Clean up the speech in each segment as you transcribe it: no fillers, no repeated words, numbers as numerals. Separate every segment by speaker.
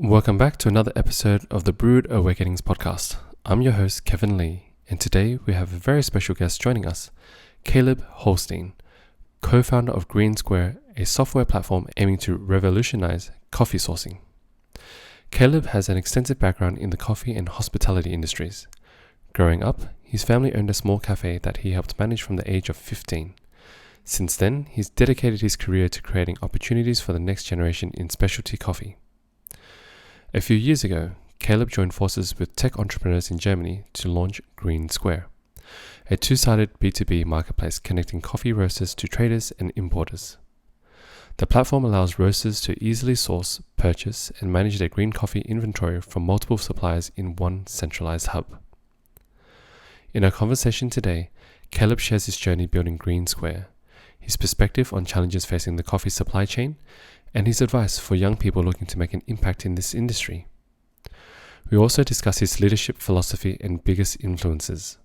Speaker 1: Welcome back to another episode of the Brewed Awakenings podcast. I'm your host, Kevin Lee, and today we have a very special guest joining us, Caleb Holstein, co-founder of Green Square, a software platform aiming to revolutionize coffee sourcing. Caleb has an extensive background in the coffee and hospitality industries. Growing up, his family owned a small cafe that he helped manage from the age of 15. Since then, he's dedicated his career to creating opportunities for the next generation in specialty coffee. A few years ago, Caleb joined forces with tech entrepreneurs in Germany to launch Green Square, a two-sided B2B marketplace connecting coffee roasters to traders and importers. The platform allows roasters to easily source, purchase, and manage their green coffee inventory from multiple suppliers in one centralized hub. In our conversation today, Caleb shares his journey building Green Square, his perspective on challenges facing the coffee supply chain, and his advice for young people looking to make an impact in this industry. We also discuss his leadership philosophy and biggest influences.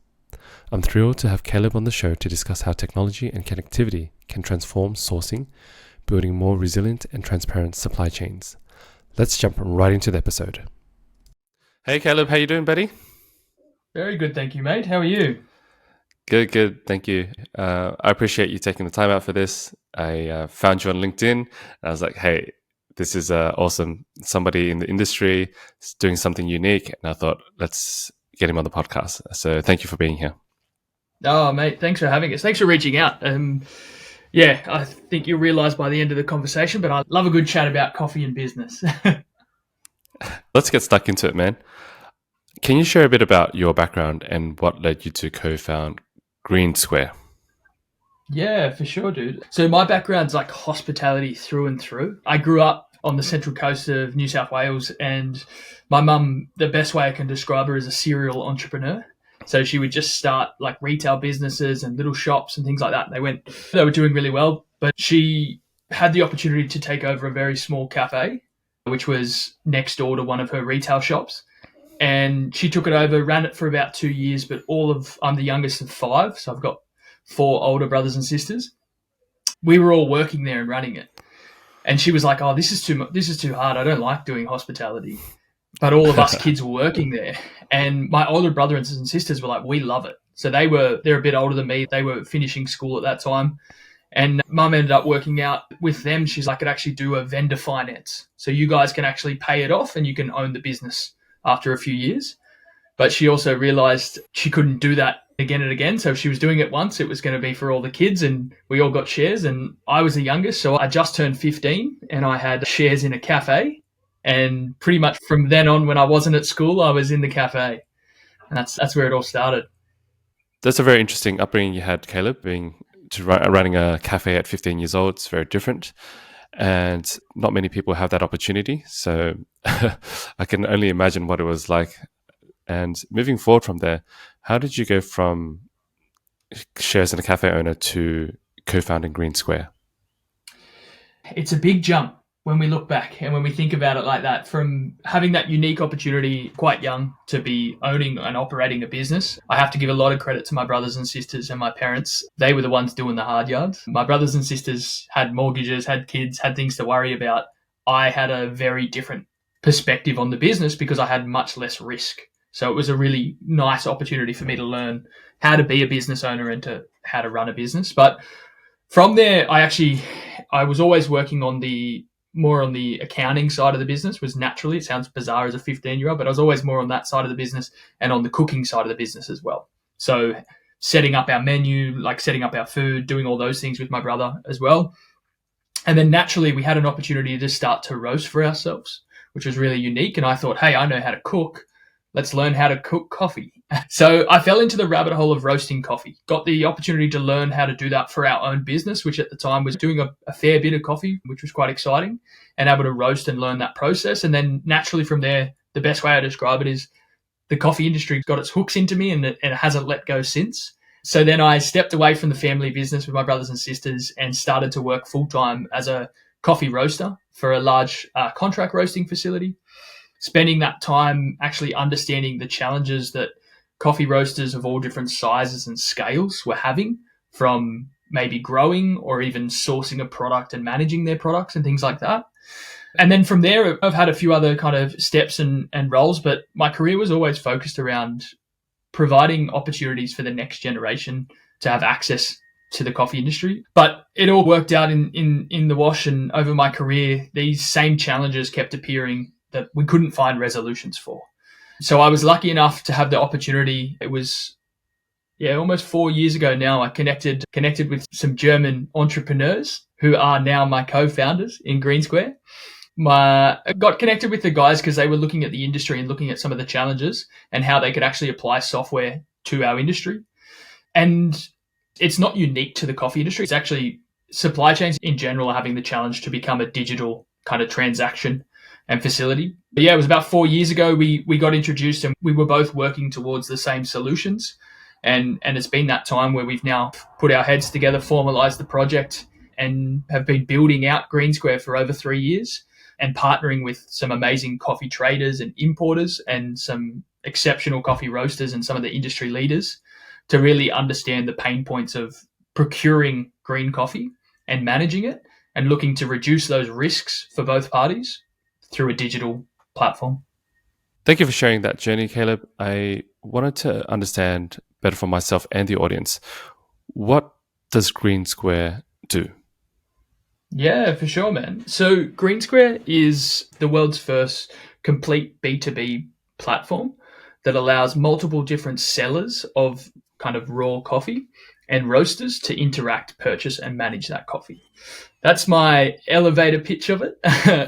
Speaker 1: I'm thrilled to have Caleb on the show to discuss how technology and connectivity can transform sourcing, building more resilient and transparent supply chains. Let's jump right into the episode. Hey Caleb, how you doing, buddy?
Speaker 2: Very good, thank you, mate. How are you?
Speaker 1: Good. Thank you. I appreciate you taking the time out for this. I found you on LinkedIn and I was like, hey, this is awesome. Somebody in the industry is doing something unique. And I thought, let's get him on the podcast. So thank you for being here.
Speaker 2: Oh, mate, thanks for having us. Thanks for reaching out. I think you'll realise by the end of the conversation, but I love a good chat about coffee and business.
Speaker 1: Let's get stuck into it, man. Can you share a bit about your background and what led you to co-found Green Square?
Speaker 2: Yeah, for sure, dude. So my background's like hospitality through and through. I grew up on the central coast of New South Wales, and my mum, the best way I can describe her, is a serial entrepreneur. So she would just start like retail businesses and little shops and things like that. They were doing really well, but she had the opportunity to take over a very small cafe, which was next door to one of her retail shops. And she took it over, ran it for about 2 years, but I'm the youngest of 5, so I've got 4 older brothers and sisters. We were all working there and running it. And she was like, oh, this is too hard. I don't like doing hospitality. But all of us kids were working there. And my older brother and sisters were like, we love it. So they're a bit older than me. They were finishing school at that time. And mum ended up working out with them. She's like, I could actually do a vendor finance. So you guys can actually pay it off and you can own the business after a few years. But she also realized she couldn't do that again and again. So if she was doing it once, it was going to be for all the kids, and we all got shares. And I was the youngest, so I just turned 15 and I had shares in a cafe. And pretty much from then on, when I wasn't at school, I was in the cafe. And that's where it all started.
Speaker 1: That's a very interesting upbringing you had, Caleb, running a cafe at 15 years old. It's very different. And not many people have that opportunity. So I can only imagine what it was like. And moving forward from there, how did you go from shares in a cafe owner to co-founding Green Square?
Speaker 2: It's a big jump when we look back and when we think about it like that, from having that unique opportunity quite young to be owning and operating a business. I have to give a lot of credit to my brothers and sisters and my parents. They were the ones doing the hard yards. My brothers and sisters had mortgages, had kids, had things to worry about. I had a very different perspective on the business because I had much less risk. So it was a really nice opportunity for me to learn how to be a business owner and how to run a business. But from there, I was always working more on the accounting side of the business. Was naturally, it sounds bizarre as a 15-year-old, but I was always more on that side of the business and on the cooking side of the business as well. So setting up our menu, like setting up our food, doing all those things with my brother as well. And then naturally we had an opportunity to start to roast for ourselves, which was really unique. And I thought, hey, I know how to cook. Let's learn how to cook coffee. So I fell into the rabbit hole of roasting coffee, got the opportunity to learn how to do that for our own business, which at the time was doing a fair bit of coffee, which was quite exciting, and able to roast and learn that process. And then naturally from there, the best way I describe it is the coffee industry got its hooks into me and it hasn't let go since. So then I stepped away from the family business with my brothers and sisters and started to work full-time as a coffee roaster for a large contract roasting facility, spending that time actually understanding the challenges that coffee roasters of all different sizes and scales were having, from maybe growing or even sourcing a product and managing their products and things like that. And then from there, I've had a few other kind of steps and roles, but my career was always focused around providing opportunities for the next generation to have access to the coffee industry. But it all worked out in the wash, and over my career, these same challenges kept appearing that we couldn't find resolutions for. So I was lucky enough to have the opportunity. It was almost 4 years ago now. I connected with some German entrepreneurs who are now my co-founders in Green Square. I got connected with the guys because they were looking at the industry and looking at some of the challenges and how they could actually apply software to our industry. And it's not unique to the coffee industry. It's actually supply chains in general are having the challenge to become a digital kind of transaction and facility. But yeah, it was about 4 years ago we got introduced, and we were both working towards the same solutions. And it's been that time where we've now put our heads together, formalized the project, and have been building out Green Square for over 3 years, and partnering with some amazing coffee traders and importers and some exceptional coffee roasters and some of the industry leaders to really understand the pain points of procuring green coffee and managing it, and looking to reduce those risks for both parties through a digital platform.
Speaker 1: Thank you for sharing that journey, Caleb. I wanted to understand better for myself and the audience, what does Green Square do?
Speaker 2: Yeah, for sure, man. So Green Square is the world's first complete B2B platform that allows multiple different sellers of kind of raw coffee and roasters to interact, purchase, and manage that coffee. That's my elevator pitch of it.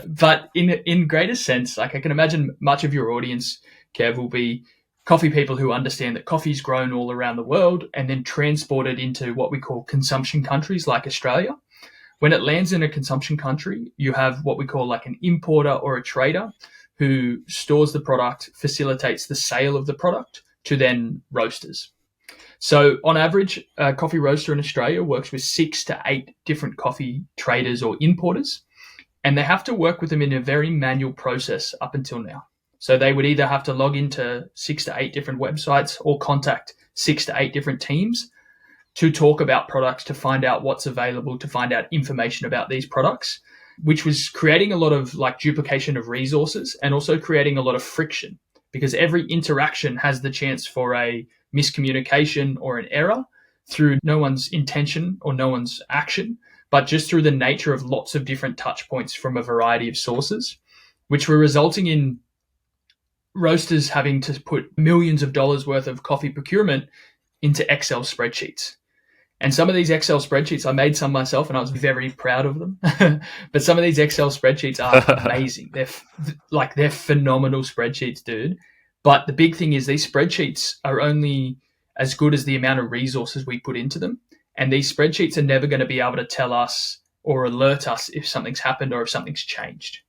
Speaker 2: But in greater sense, like I can imagine much of your audience, Kev, will be coffee people who understand that coffee is grown all around the world and then transported into what we call consumption countries like Australia. When it lands in a consumption country, you have what we call like an importer or a trader who stores the product, facilitates the sale of the product to then roasters. So on average, a coffee roaster in Australia works with 6 to 8 different coffee traders or importers, and they have to work with them in a very manual process up until now. So they would either have to log into 6 to 8 different websites or contact 6 to 8 different teams to talk about products, to find out what's available, to find out information about these products, which was creating a lot of like duplication of resources and also creating a lot of friction, because every interaction has the chance for a miscommunication or an error through no one's intention or no one's action, but just through the nature of lots of different touch points from a variety of sources, which were resulting in roasters having to put millions of dollars worth of coffee procurement into Excel spreadsheets. And some of these Excel spreadsheets, I made some myself and I was very proud of them. But some of these Excel spreadsheets are amazing. They're phenomenal spreadsheets, dude. But the big thing is these spreadsheets are only as good as the amount of resources we put into them. And these spreadsheets are never going to be able to tell us or alert us if something's happened or if something's changed.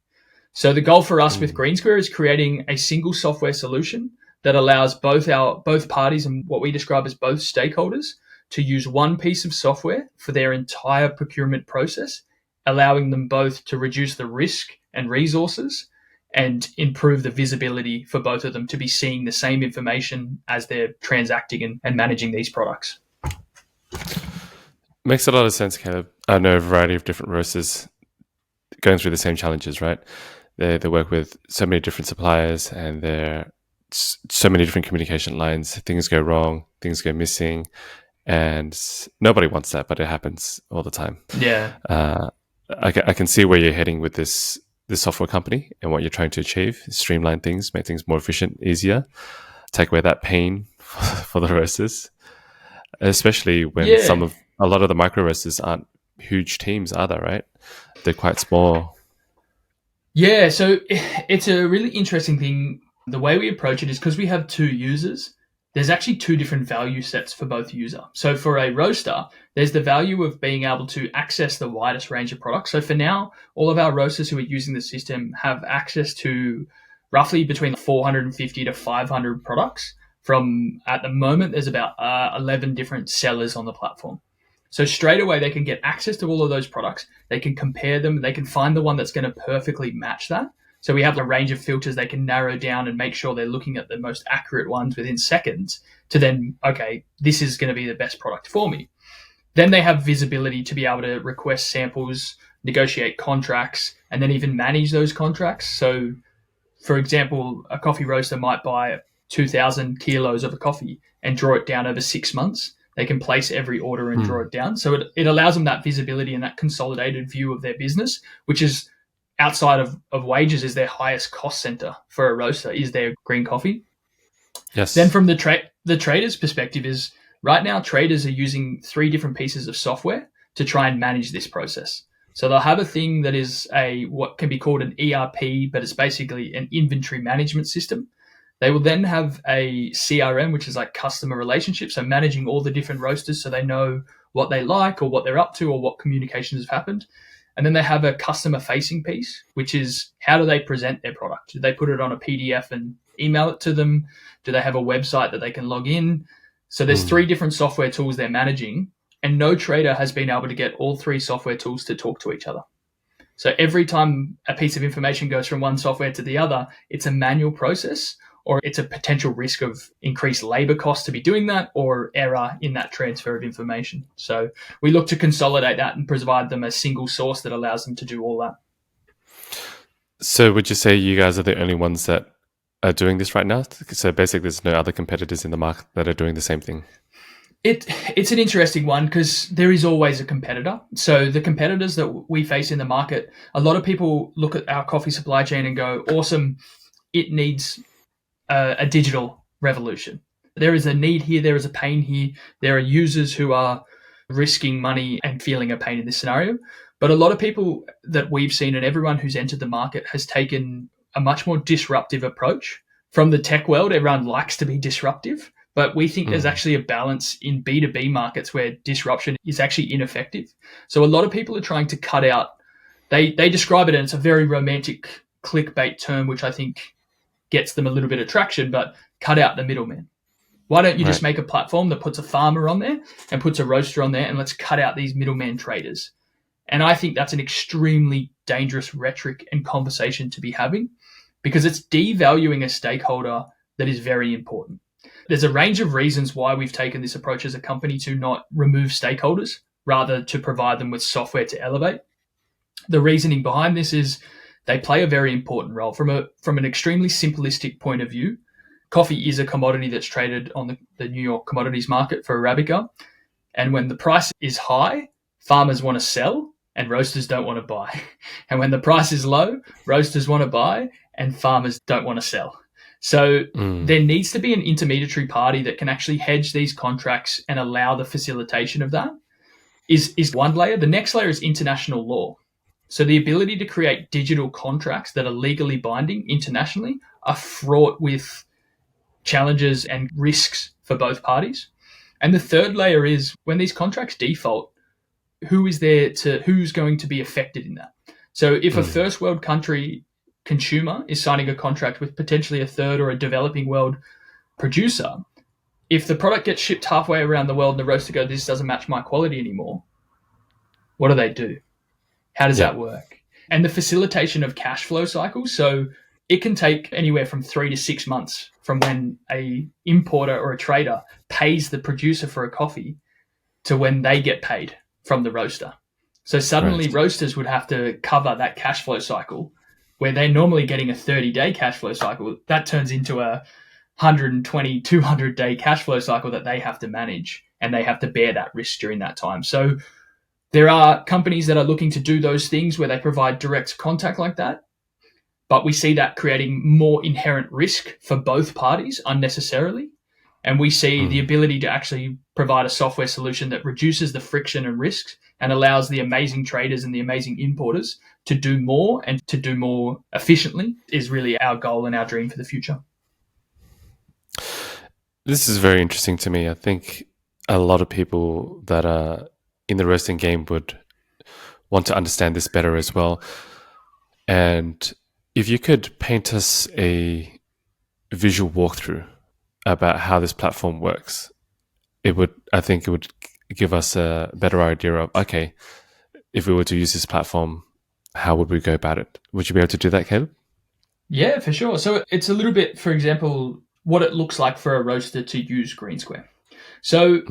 Speaker 2: So the goal for us with Green Square is creating a single software solution that allows both parties and what we describe as both stakeholders to use one piece of software for their entire procurement process, allowing them both to reduce the risk and resources and improve the visibility for both of them to be seeing the same information as they're transacting and managing these products.
Speaker 1: Makes a lot of sense, Caleb. I know a variety of different roasters going through the same challenges, right? They work with so many different suppliers and there are so many different communication lines. Things go wrong, things go missing, and nobody wants that, but it happens all the time.
Speaker 2: Yeah.
Speaker 1: I can see where you're heading with this software company and what you're trying to achieve: streamline things, make things more efficient, easier, take away that pain for the roasters, especially when a lot of the micro roasters aren't huge teams, are they? Right? They're quite small.
Speaker 2: Yeah, so it's a really interesting thing. The way we approach it is because we have 2 users, there's actually 2 different value sets for both user. So for a roaster, there's the value of being able to access the widest range of products. So for now, all of our roasters who are using the system have access to roughly between 450 to 500 products. From, at the moment, there's about 11 different sellers on the platform. So straight away, they can get access to all of those products. They can compare them. They can find the one that's going to perfectly match that. So we have a range of filters they can narrow down and make sure they're looking at the most accurate ones within seconds to then, okay, this is going to be the best product for me. Then they have visibility to be able to request samples negotiate contracts, and then even manage those contracts. So, for example, a coffee roaster might buy 2,000 kilos of a coffee and draw it down over 6 months. They can place every order and draw it down. So it allows them that visibility and that consolidated view of their business, which is outside of wages, is their highest cost center for a roaster, is their green coffee.
Speaker 1: Yes.
Speaker 2: Then from the trader's perspective is right now traders are using 3 different pieces of software to try and manage this process. So they'll have a thing that is what can be called an ERP, but it's basically an inventory management system. They will then have a CRM, which is like customer relationships, so managing all the different roasters so they know what they like or what they're up to or what communications have happened. And then they have a customer-facing piece, which is how do they present their product? Do they put it on a PDF and email it to them? Do they have a website that they can log in? So there's 3 different software tools they're managing, and no trader has been able to get all 3 software tools to talk to each other. So every time a piece of information goes from one software to the other, it's a manual process, or it's a potential risk of increased labor costs to be doing that, or error in that transfer of information. So we look to consolidate that and provide them a single source that allows them to do all that.
Speaker 1: So would you say you guys are the only ones that are doing this right now? So basically there's no other competitors in the market that are doing the same thing.
Speaker 2: It's an interesting one because there is always a competitor. So the competitors that we face in the market, a lot of people look at our coffee supply chain and go, awesome, it needs a digital revolution. There is a need here. There is a pain here. There are users who are risking money and feeling a pain in this scenario. But a lot of people that we've seen and everyone who's entered the market has taken a much more disruptive approach. From the tech world, everyone likes to be disruptive, but we think there's actually a balance in B2B markets where disruption is actually ineffective. So a lot of people are trying to cut out, they describe it, and it's a very romantic clickbait term, which I think gets them a little bit of traction, but cut out the middleman. Why don't you just make a platform that puts a farmer on there and puts a roaster on there, and let's cut out these middleman traders? And I think that's an extremely dangerous rhetoric and conversation to be having, because it's devaluing a stakeholder that is very important. There's a range of reasons why we've taken this approach as a company to not remove stakeholders, rather to provide them with software to elevate. The reasoning behind this is they play a very important role. From an extremely simplistic point of view, coffee is a commodity that's traded on the New York commodities market for Arabica. And when the price is high, farmers want to sell and roasters don't want to buy. And when the price is low, roasters want to buy and farmers don't want to sell. So there needs to be an intermediary party that can actually hedge these contracts and allow the facilitation of that is one layer. The next layer is international law. So the ability to create digital contracts that are legally binding internationally are fraught with challenges and risks for both parties. And the third layer is when these contracts default, who's going to be affected in that? So if a first world country consumer is signing a contract with potentially a third or a developing world producer, if the product gets shipped halfway around the world and the roaster goes, this doesn't match my quality anymore, what do? How does that work? And the facilitation of cash flow cycles. So it can take anywhere from 3 to 6 months from when a importer or a trader pays the producer for a coffee to when they get paid from the roaster. So suddenly roasters would have to cover that cash flow cycle where they're normally getting a 30-day cash flow cycle. That turns into a 120, 200-day cash flow cycle that they have to manage, and they have to bear that risk during that time. So there are companies that are looking to do those things where they provide direct contact like that, but we see that creating more inherent risk for both parties unnecessarily. And we see the ability to actually provide a software solution that reduces the friction and risks and allows the amazing traders and the amazing importers to do more and to do more efficiently is really our goal and our dream for the future.
Speaker 1: This is very interesting to me. I think a lot of people that are in the roasting game would want to understand this better as well. And if you could paint us a visual walkthrough about how this platform works, I think it would give us a better idea of, okay, if we were to use this platform, how would we go about it? Would you be able to do that, Caleb?
Speaker 2: Yeah, for sure. So it's a little bit, for example, what it looks like for a roaster to use Green Square. So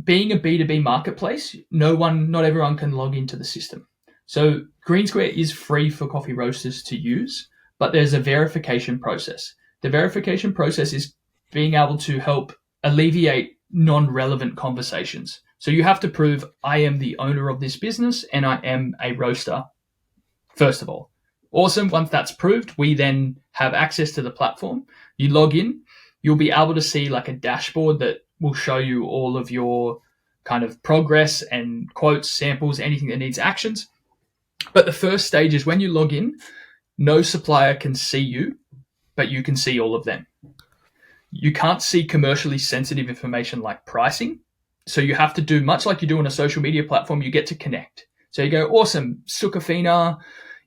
Speaker 2: being a B2B marketplace, not everyone can log into the system. So Green Square is free for coffee roasters to use, but there's a verification process. The verification process is being able to help alleviate non-relevant conversations. So you have to prove I am the owner of this business and I am a roaster, first of all. Awesome. Once that's proved, we then have access to the platform. You log in, you'll be able to see like a dashboard that will show you all of your kind of progress and quotes, samples, anything that needs actions. But the first stage is when you log in, no supplier can see you, but you can see all of them. You can't see commercially sensitive information like pricing. So you have to do much like you do on a social media platform, you get to connect. So you go, awesome, Sukafina,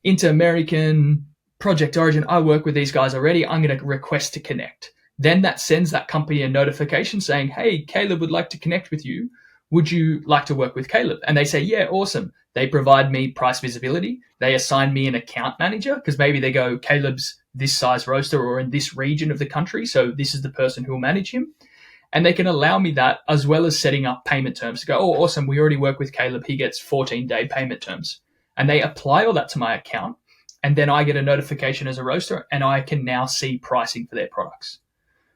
Speaker 2: Inter-American, Project Origin, I work with these guys already. I'm going to request to connect. Then that sends that company a notification saying, hey, Caleb would like to connect with you. Would you like to work with Caleb? And they say, yeah, awesome. They provide me price visibility. They assign me an account manager because maybe they go, Caleb's this size roaster or in this region of the country. So this is the person who will manage him. And they can allow me that as well as setting up payment terms to go, oh, awesome. We already work with Caleb. He gets 14-day payment terms. And they apply all that to my account. And then I get a notification as a roaster and I can now see pricing for their products.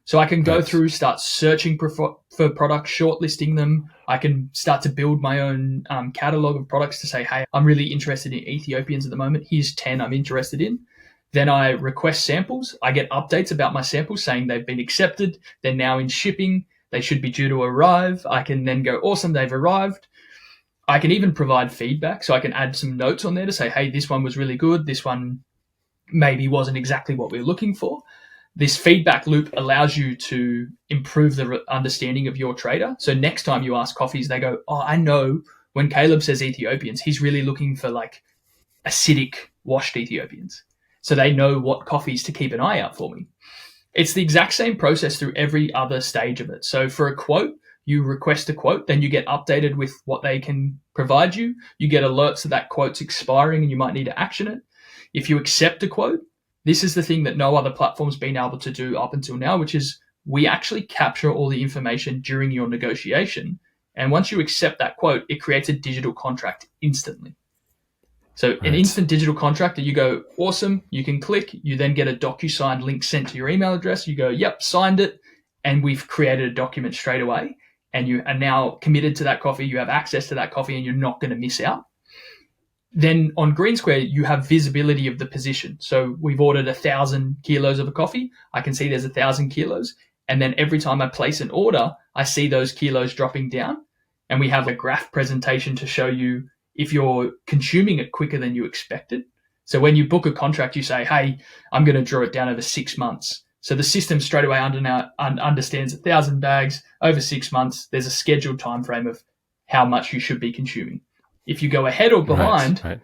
Speaker 2: So I can go through, start searching for products, shortlisting them. I can start to build my own catalog of products to say, hey, I'm really interested in Ethiopians at the moment. Here's 10 I'm interested in. Then I request samples. I get updates about my samples saying they've been accepted. They're now in shipping. They should be due to arrive. I can then go, awesome, they've arrived. I can even provide feedback. So I can add some notes on there to say, hey, this one was really good. This one maybe wasn't exactly what we were looking for. This feedback loop allows you to improve the understanding of your trader. So next time you ask coffees, they go, oh, I know when Caleb says Ethiopians, he's really looking for like acidic washed Ethiopians. So they know what coffees to keep an eye out for me. It's the exact same process through every other stage of it. So for a quote, you request a quote, then you get updated with what they can provide you. You get alerts that that quote's expiring and you might need to action it. If you accept a quote, this is the thing that no other platform's been able to do up until now, which is we actually capture all the information during your negotiation. And once you accept that quote, it creates a digital contract instantly. So an instant digital contract that you go, awesome, you can click, you then get a DocuSign link sent to your email address. You go, yep, signed it. And we've created a document straight away. And you are now committed to that coffee. You have access to that coffee and you're not going to miss out. Then on Green Square, you have visibility of the position. So we've ordered 1,000 kilos of a coffee. I can see there's 1,000 kilos. And then every time I place an order, I see those kilos dropping down. And we have a graph presentation to show you if you're consuming it quicker than you expected. So when you book a contract, you say, hey, I'm going to draw it down over 6 months. So the system straight away understands 1,000 bags over 6 months. There's a scheduled time frame of how much you should be consuming. If you go ahead or behind,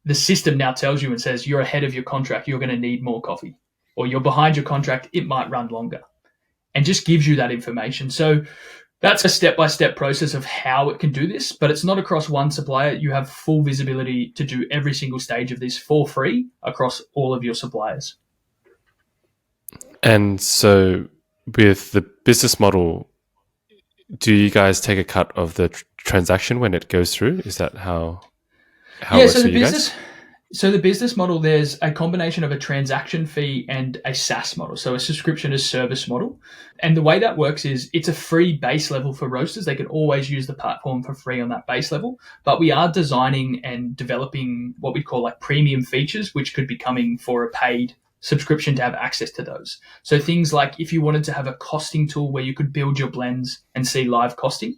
Speaker 2: the system now tells you and says you're ahead of your contract, you're going to need more coffee. Or you're behind your contract, it might run longer. And just gives you that information. So that's a step-by-step process of how it can do this, but it's not across one supplier. You have full visibility to do every single stage of this for free across all of your suppliers.
Speaker 1: And so with the business model, do you guys take a cut of the transaction when it goes through? Is that how it works for you guys?
Speaker 2: So the business model, there's a combination of a transaction fee and a SaaS model, so a subscription as service model. And the way that works is it's a free base level for roasters. They can always use the platform for free on that base level. But we are designing and developing what we call like premium features, which could be coming for a paid subscription to have access to those. So things like if you wanted to have a costing tool where you could build your blends and see live costing,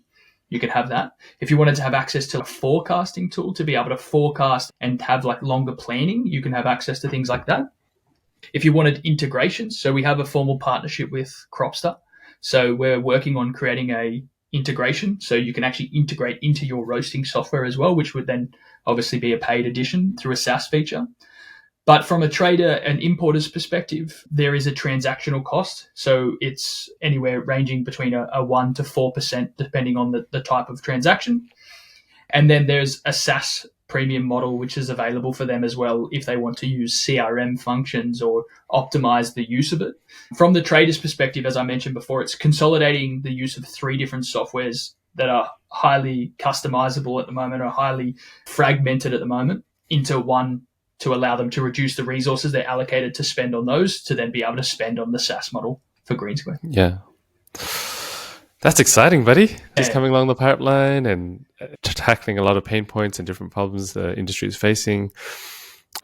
Speaker 2: you could have that. If you wanted to have access to a forecasting tool to be able to forecast and have like longer planning, you can have access to things like that. If you wanted integrations, so we have a formal partnership with Cropster. So we're working on creating a integration so you can actually integrate into your roasting software as well, which would then obviously be a paid addition through a SaaS feature. But from a trader and importer's perspective, there is a transactional cost. So it's anywhere ranging between a 1 to 4%, depending on the type of transaction. And then there's a SaaS premium model, which is available for them as well if they want to use CRM functions or optimize the use of it. From the trader's perspective, as I mentioned before, it's consolidating the use of 3 different softwares that are highly customizable at the moment or highly fragmented at the moment into one to allow them to reduce the resources they're allocated to spend on those to then be able to spend on the SaaS model for Green Square.
Speaker 1: Yeah. That's exciting, buddy. Just
Speaker 2: Yeah.
Speaker 1: coming along the pipeline and tackling a lot of pain points and different problems the industry is facing.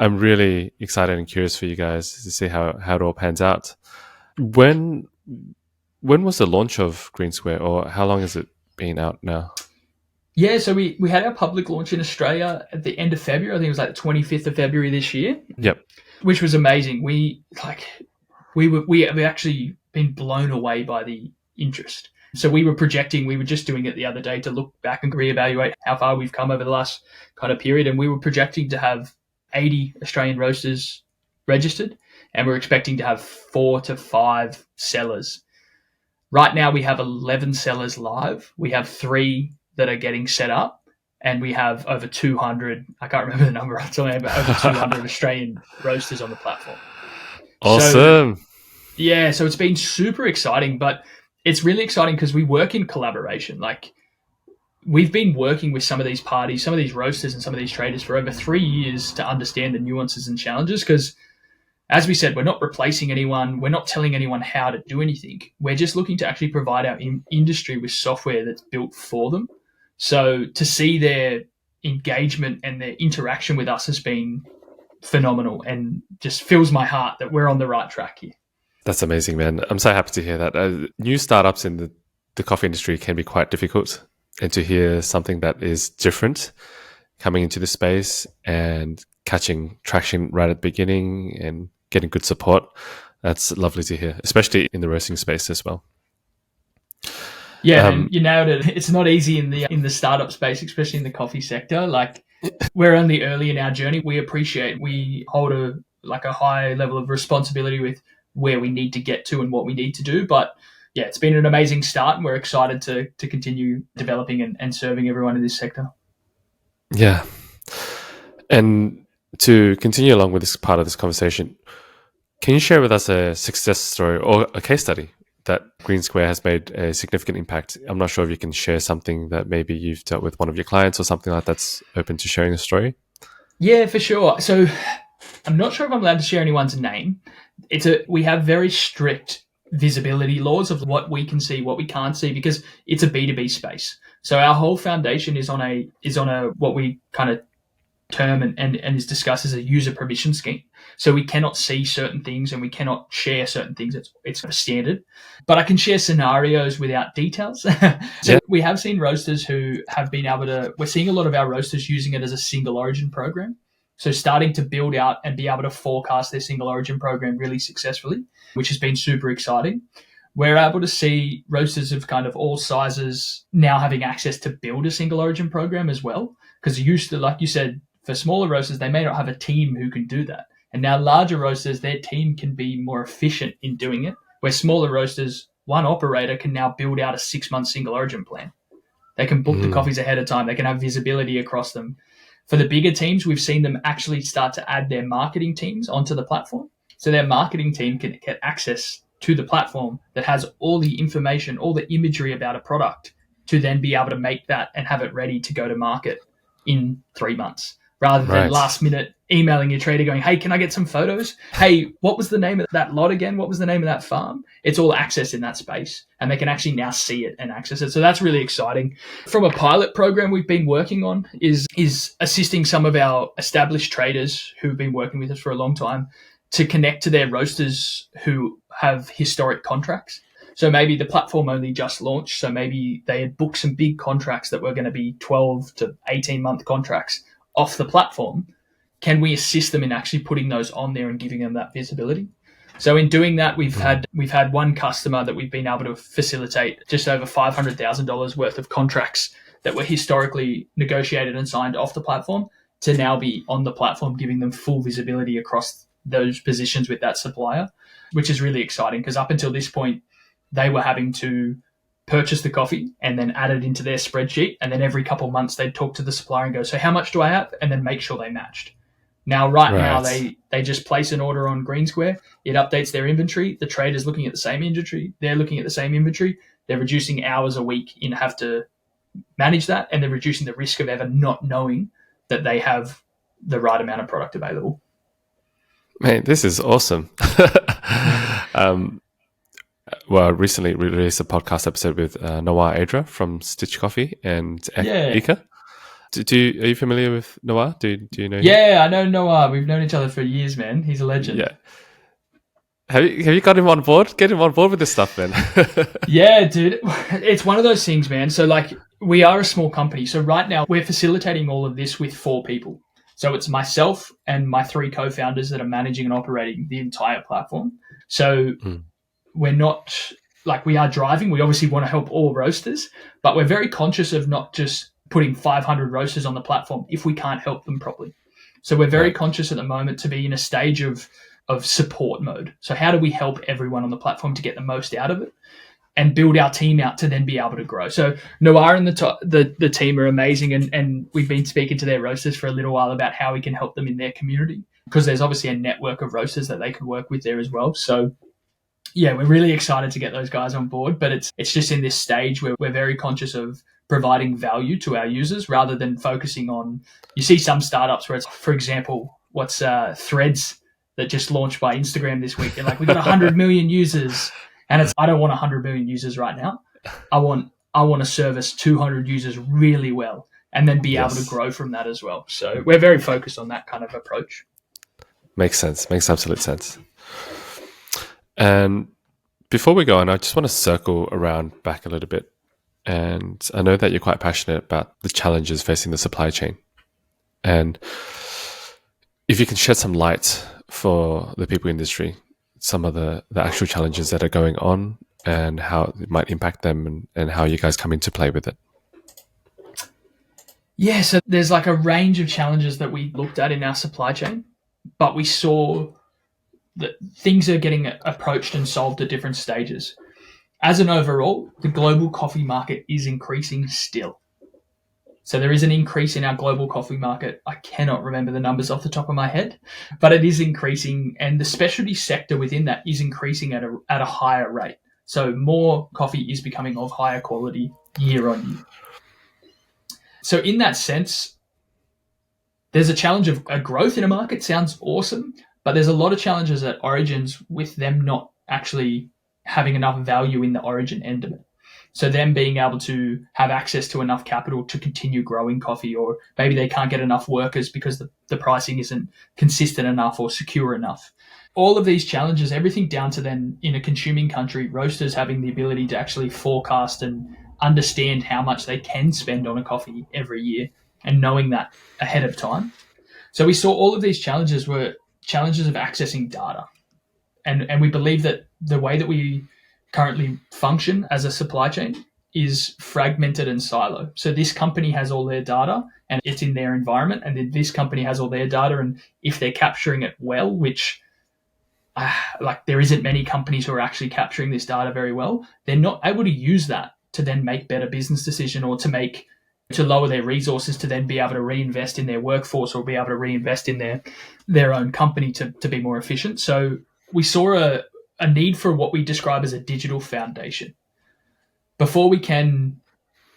Speaker 1: I'm really excited and curious for you guys to see how it all pans out. When was the launch of Green Square, or how long has it been out now?
Speaker 2: Yeah, so we had our public launch in Australia at the end of February. I think it was like the 25th of February this year.
Speaker 1: Yep.
Speaker 2: Which was amazing. We have actually been blown away by the interest. So we were just doing it the other day to look back and reevaluate how far we've come over the last kind of period. And we were projecting to have 80 Australian roasters registered, and we're expecting to have 4 to 5 sellers. Right now we have 11 sellers live. We have 3 that are getting set up, and we have over 200, I can't remember the number off the top of my head, but over 200 Australian roasters on the platform.
Speaker 1: Awesome.
Speaker 2: So it's been super exciting, but it's really exciting because we work in collaboration. Like, we've been working with some of these parties, some of these roasters and some of these traders for over 3 years to understand the nuances and challenges because, as we said, we're not replacing anyone. We're not telling anyone how to do anything. We're just looking to actually provide our industry with software that's built for them. So to see their engagement and their interaction with us has been phenomenal and just fills my heart that we're on the right track here.
Speaker 1: That's amazing, man. I'm so happy to hear that. New startups in the coffee industry can be quite difficult, and to hear something that is different coming into the space and catching traction right at the beginning and getting good support, that's lovely to hear, especially in the roasting space as well.
Speaker 2: Yeah, and you nailed it. It's not easy in the startup space, especially in the coffee sector. Like, we're only early in our journey. We hold a high level of responsibility with where we need to get to and what we need to do. But yeah, it's been an amazing start, and we're excited to continue developing and serving everyone in this sector.
Speaker 1: Yeah. And to continue along with this part of this conversation, can you share with us a success story or a case study that Green Square has made a significant impact? I'm not sure if you can share something that maybe you've dealt with one of your clients or something like that's open to sharing a story.
Speaker 2: Yeah, for sure. So I'm not sure if I'm allowed to share anyone's name. We have very strict visibility laws of what we can see, what we can't see, because it's a B2B space. So our whole foundation is on a what we kind of term and is discussed as a user permission scheme. So we cannot see certain things and we cannot share certain things. It's a standard. But I can share scenarios without details. We have seen roasters who have been able to, we're seeing a lot of our roasters using it as a single origin program. So starting to build out and be able to forecast their single origin program really successfully, which has been super exciting. We're able to see roasters of kind of all sizes now having access to build a single origin program as well. Because used to, like you said, for smaller roasters, they may not have a team who can do that. And now larger roasters, their team can be more efficient in doing it. Where smaller roasters, one operator can now build out a 6-month single origin plan. They can book the coffees ahead of time. They can have visibility across them. For the bigger teams, we've seen them actually start to add their marketing teams onto the platform. So their marketing team can get access to the platform that has all the information, all the imagery about a product to then be able to make that and have it ready to go to market in 3 months. Rather than last minute emailing your trader going, hey, can I get some photos? Hey, what was the name of that lot again? What was the name of that farm? It's all accessed in that space, and they can actually now see it and access it. So that's really exciting. From a pilot program we've been working on is assisting some of our established traders who've been working with us for a long time to connect to their roasters who have historic contracts. So maybe the platform only just launched. So maybe they had booked some big contracts that were going to be 12 to 18 month contracts off the platform. Can we assist them in actually putting those on there and giving them that visibility? So in doing that, we've had one customer that we've been able to facilitate just over $500,000 worth of contracts that were historically negotiated and signed off the platform to now be on the platform, giving them full visibility across those positions with that supplier, which is really exciting because up until this point, they were having to purchase the coffee and then add it into their spreadsheet. And then every couple of months, they'd talk to the supplier and go, so how much do I have? And then make sure they matched. Now they just place an order on Green Square. It updates their inventory. The trader's looking at the same inventory. They're looking at the same inventory. They're reducing hours a week in have to manage that, and then reducing the risk of ever not knowing that they have the right amount of product available.
Speaker 1: Man, this is awesome. Well, I recently released a podcast episode with Noah Adra from Stitch Coffee and Ika. Are you familiar with Noah? Do you know him?
Speaker 2: Yeah, I know Noah. We've known each other for years, man. He's a legend.
Speaker 1: Yeah. Have you got him on board? Get him on board with this stuff, man.
Speaker 2: Yeah, dude. It's one of those things, man. So, like, we are a small company. So right now we're facilitating all of this with 4 people. So it's myself and my 3 co-founders that are managing and operating the entire platform. So we're not, like, we are driving. We obviously want to help all roasters, but we're very conscious of not just putting 500 roasters on the platform if we can't help them properly. So we're very conscious at the moment to be in a stage of support mode. So how do we help everyone on the platform to get the most out of it and build our team out to then be able to grow? So Noah and the team are amazing, and we've been speaking to their roasters for a little while about how we can help them in their community, because there's obviously a network of roasters that they can work with there as well. So yeah, we're really excited to get those guys on board, but it's just in this stage where we're very conscious of providing value to our users rather than focusing on, you see some startups where it's, for example, what's Threads that just launched by Instagram this week. They're like, we got 100 million users, and it's, I don't want 100 million users right now. I want to service 200 users really well and then be able to grow from that as well. So we're very focused on that kind of approach.
Speaker 1: Makes sense. Makes absolute sense. And before we go on, I just want to circle around back a little bit. And I know that you're quite passionate about the challenges facing the supply chain. And if you can shed some light for the people in the industry, some of the actual challenges that are going on and how it might impact them, and how you guys come into play with it.
Speaker 2: Yeah, so there's like a range of challenges that we looked at in our supply chain, but we saw that things are getting approached and solved at different stages. As an overall, the global coffee market is increasing still. So there is an increase in our global coffee market. I cannot remember the numbers off the top of my head, but it is increasing, and the specialty sector within that is increasing at a higher rate. So more coffee is becoming of higher quality year on year. So in that sense, there's a challenge of a growth in a market. Sounds awesome, but there's a lot of challenges at origins with them not actually having enough value in the origin end of it. So them being able to have access to enough capital to continue growing coffee, or maybe they can't get enough workers because the pricing isn't consistent enough or secure enough. All of these challenges, everything down to then in a consuming country, roasters having the ability to actually forecast and understand how much they can spend on a coffee every year and knowing that ahead of time. So we saw all of these challenges were challenges of accessing data. And we believe that the way that we currently function as a supply chain is fragmented and silo. So this company has all their data and it's in their environment, and then this company has all their data, and if they're capturing it well, which like there isn't many companies who are actually capturing this data very well, they're not able to use that to then make better business decision, or to lower their resources to then be able to reinvest in their workforce or be able to reinvest in their own company to be more efficient. So we saw a need for what we describe as a digital foundation. Before we can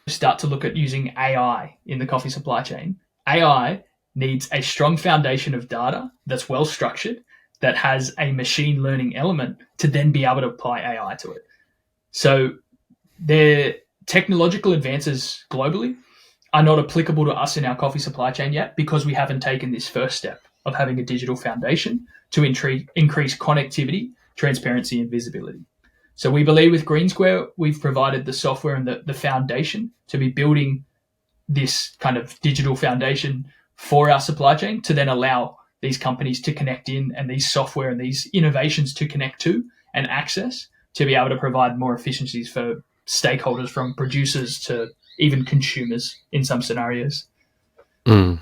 Speaker 2: start to look at using AI in the coffee supply chain, AI needs a strong foundation of data that's well structured, that has a machine learning element to then be able to apply AI to it. So their technological advances globally are not applicable to us in our coffee supply chain yet, because we haven't taken this first step of having a digital foundation to increase connectivity, transparency, and visibility. So we believe with Green Square, we've provided the software and the foundation to be building this kind of digital foundation for our supply chain to then allow these companies to connect in, and these software and these innovations to connect to and access, to be able to provide more efficiencies for stakeholders, from producers to even consumers in some scenarios.
Speaker 1: And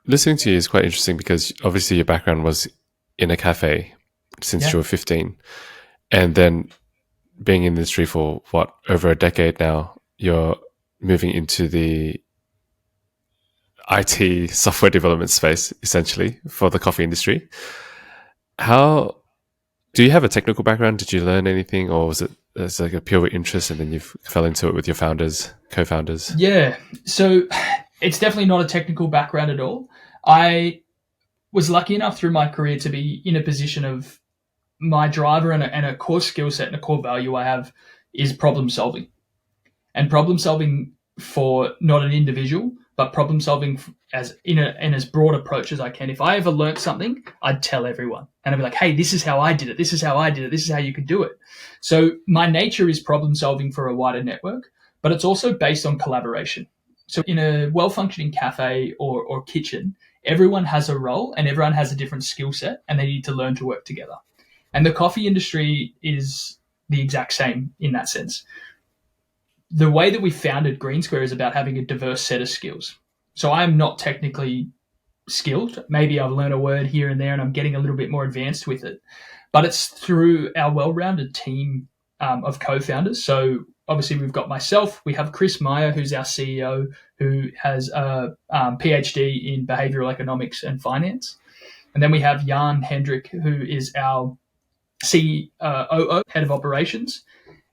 Speaker 1: listening to you is quite interesting, because obviously your background was in a cafe since you were 15, and then being in the industry for over a decade now, you're moving into the IT software development space, essentially, for the coffee industry. How Do you have a technical background? Did you learn anything, or was it as like a pure interest and then you fell into it with your co-founders?
Speaker 2: Yeah. So it's definitely not a technical background at all. I was lucky enough through my career to be in a position of my driver and a core skill set and a core value I have is problem solving. And problem solving for not an individual, but problem solving as in as broad approach as I can. If I ever learnt something, I'd tell everyone. And I'd be like, hey, this is how I did it. This is how I did it. This is how you could do it. So my nature is problem solving for a wider network, but it's also based on collaboration. So in a well-functioning cafe or kitchen, everyone has a role and everyone has a different skill set and they need to learn to work together. And the coffee industry is the exact same in that sense. The way that we founded Green Square is about having a diverse set of skills. So I'm not technically skilled. Maybe I've learned a word here and there and I'm getting a little bit more advanced with it. But it's through our well-rounded team of co-founders. So obviously we've got myself. We have Chris Meyer, who's our CEO, who has a PhD in behavioral economics and finance. And then we have Jan Hendrik, who is our COO, head of operations.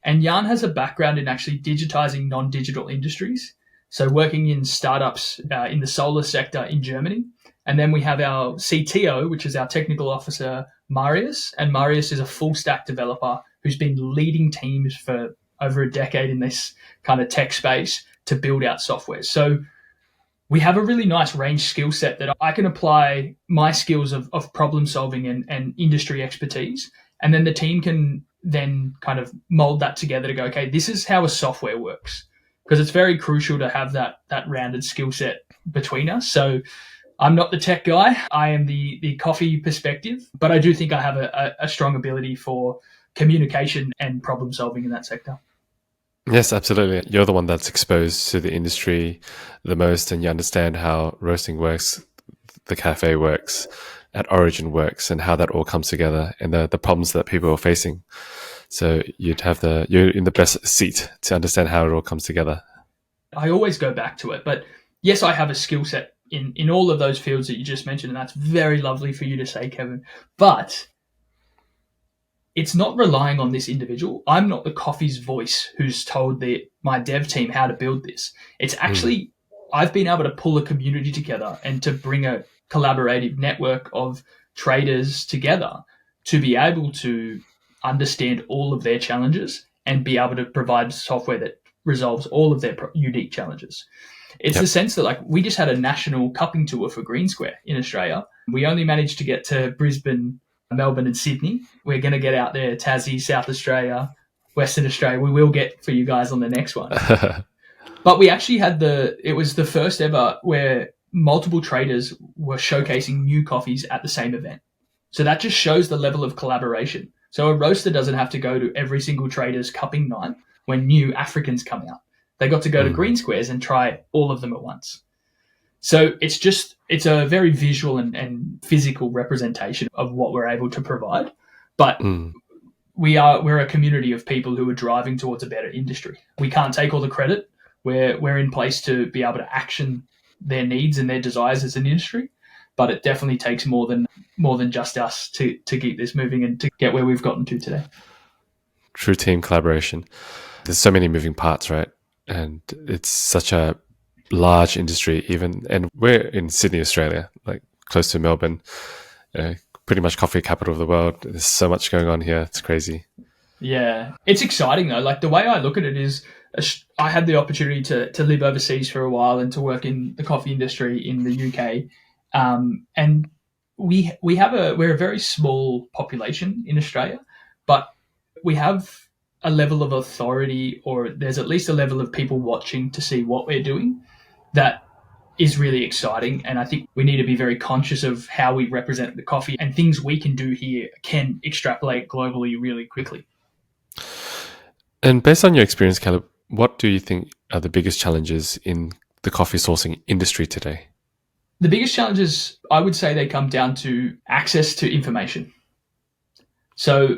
Speaker 2: And Jan has a background in actually digitizing non-digital industries. So working in startups in the solar sector in Germany. And then we have our CTO, which is our technical officer, Marius. And Marius is a full stack developer who's been leading teams for over a decade in this kind of tech space to build out software. So we have a really nice range skill set that I can apply my skills of problem solving and industry expertise. And then the team can then kind of mold that together to go, okay, this is how a software works. Because it's very crucial to have that rounded skill set between us. So I'm not the tech guy. I am the coffee perspective, but I do think I have a strong ability for communication and problem solving in that sector.
Speaker 1: Yes, absolutely. You're the one that's exposed to the industry the most, and you understand how roasting works, the cafe works, at Origin works, and how that all comes together, and the problems that people are facing. So you're in the best seat to understand how it all comes together.
Speaker 2: I always go back to it, but yes, I have a skill set in all of those fields that you just mentioned, and that's very lovely for you to say, Kevin. But it's not relying on this individual. I'm not the coffee's voice who's told my dev team how to build this. It's actually, I've been able to pull a community together and to bring a collaborative network of traders together to be able to understand all of their challenges and be able to provide software that resolves all of their unique challenges. It's the sense that, like, we just had a national cupping tour for Green Square in Australia. We only managed to get to Brisbane, Melbourne and Sydney. We're going to get out there, Tassie, South Australia, Western Australia. We will get for you guys on the next one. But we actually had it was the first ever where multiple traders were showcasing new coffees at the same event. So that just shows the level of collaboration. So a roaster doesn't have to go to every single trader's cupping night when new Africans come out. They got to go to Green Squares and try all of them at once. So it's a very visual and physical representation of what we're able to provide. But we're a community of people who are driving towards a better industry. We can't take all the credit. We're in place to be able to action their needs and their desires as an industry, but it definitely takes more than just us to keep this moving and to get where we've gotten to today.
Speaker 1: True team collaboration. There's so many moving parts, right? And it's such a large industry and we're in Sydney, Australia, like close to Melbourne, pretty much coffee capital of the world. There's so much going on here. It's crazy.
Speaker 2: Yeah. It's exciting though. Like, the way I look at it is I had the opportunity to live overseas for a while and to work in the coffee industry in the UK. And we're a very small population in Australia, but we have a level of authority, or there's at least a level of people watching to see what we're doing that is really exciting. And I think we need to be very conscious of how we represent the coffee, and things we can do here can extrapolate globally really quickly.
Speaker 1: And based on your experience, Caleb, what do you think are the biggest challenges in the coffee sourcing industry today?
Speaker 2: The biggest challenges, I would say, they come down to access to information. So